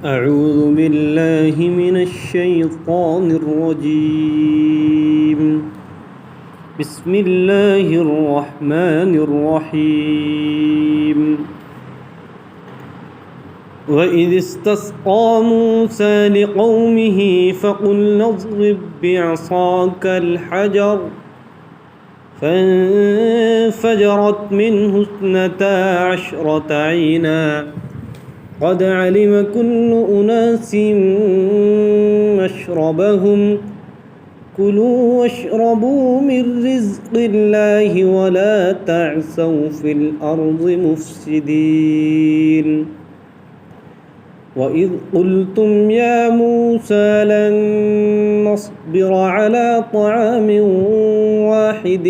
أعوذ بالله من الشيطان الرجيم. بسم الله الرحمن الرحيم. وإذ استسقى موسى لقومه فقلنا اضرب بعصاك الحجر فانفجرت منه 12 عينا قد علم كل أناس مشربهم كلوا واشربوا من رزق الله ولا تعثوا في الأرض مفسدين. وإذ قلتم يا موسى لن نصبر على طعام واحد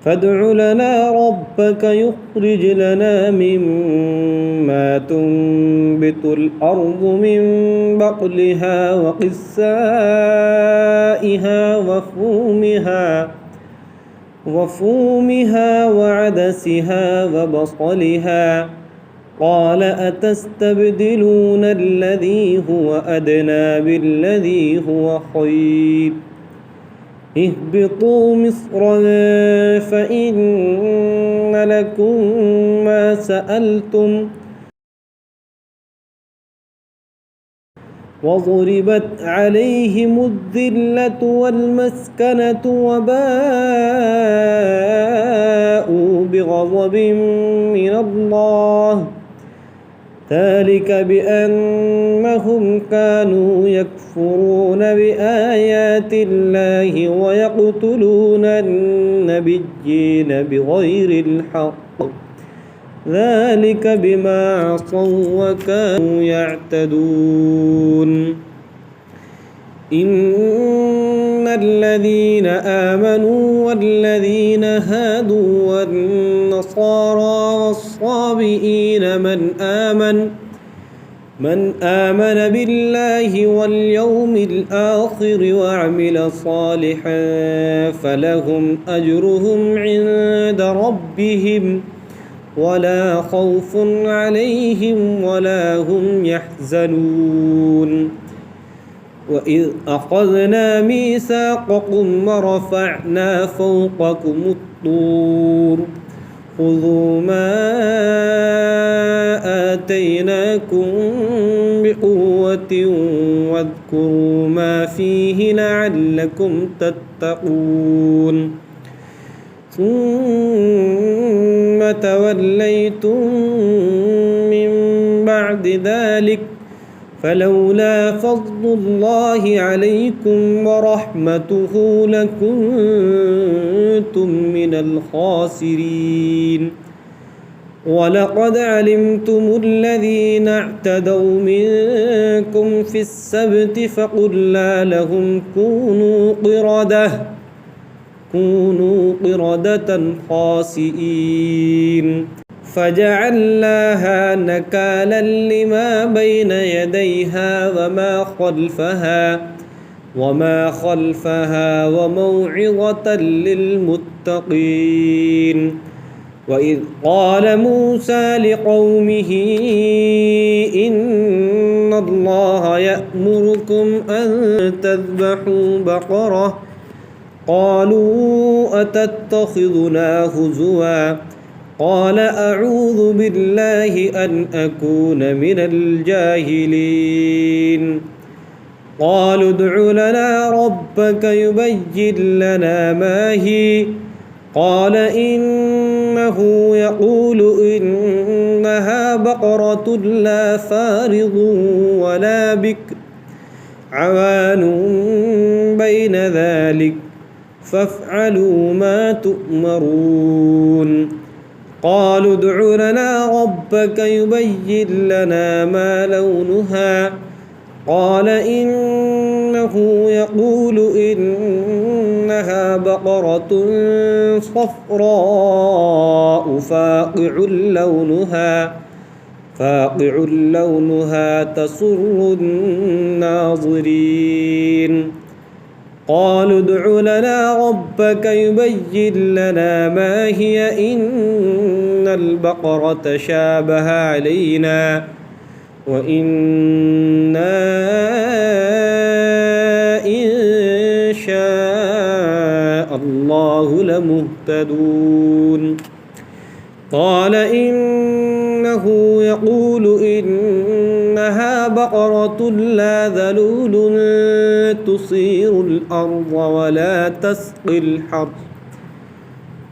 فادع لنا ربك يخرج لنا مما تنبت الأرض من بقلها وقثائها وفومها وعدسها وبصلها قال أتستبدلون الذي هو أدنى بالذي هو خير اهبطوا مصرا فإن لكم ما سألتم وضربت عليهم الذلة والمسكنة وباءوا بغضب من الله ذلك بأنهم كانوا يكفرون بآيات الله ويقتلون النبيين بغير الحق ذلك بما عصوا وكانوا يعتدون. إن الذين آمنوا والذين هادوا والنصارى والصابئين من آمن بالله واليوم الآخر وعمل صالحا فلهم أجرهم عند ربهم ولا خوف عليهم ولا هم يحزنون. وإذ أخذنا ميثاقكم ورفعنا فوقكم الطور خذوا ما آتيناكم بقوة واذكروا ما فيه لعلكم تتقون ثم توليتم من بعد ذلك فلولا فضل الله عليكم ورحمته لكنتم من الخاسرين. ولقد علمتم الذين اعتدوا منكم في السبت فقلنا لهم كونوا قردة خاسئين فجعلناها نكالا لما بين يديها وما خلفها وموعظة للمتقين. وإذ قال موسى لقومه إن الله يأمركم أن تذبحوا بقرة قالوا أتتخذنا هزوا قال أعوذ بالله أن أكون من الجاهلين. قالوا ادع لنا ربك يبين لنا ما هي قال إنه يقول إنها بقرة لا فارض ولا بكر عوان بين ذلك فافعلوا ما تؤمرون. قالوا ادع لنا ربك يبين لنا ما لونها قال إنه يقول إنها بقرة صفراء فاقع لونها تسر الناظرين. قالوا ادع لنا ربك يبين لنا ما هي إن البقرة شابه علينا وإنا إن شاء الله لمهتدون قال إنه يقول إنها بقرة لا ذلول تثير الأرض ولا تسقي الحرث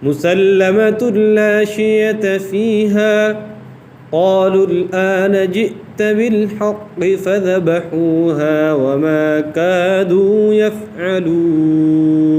مسلمة لا شية فيها قالوا الآن جئت بالحق فذبحوها وما كادوا يفعلون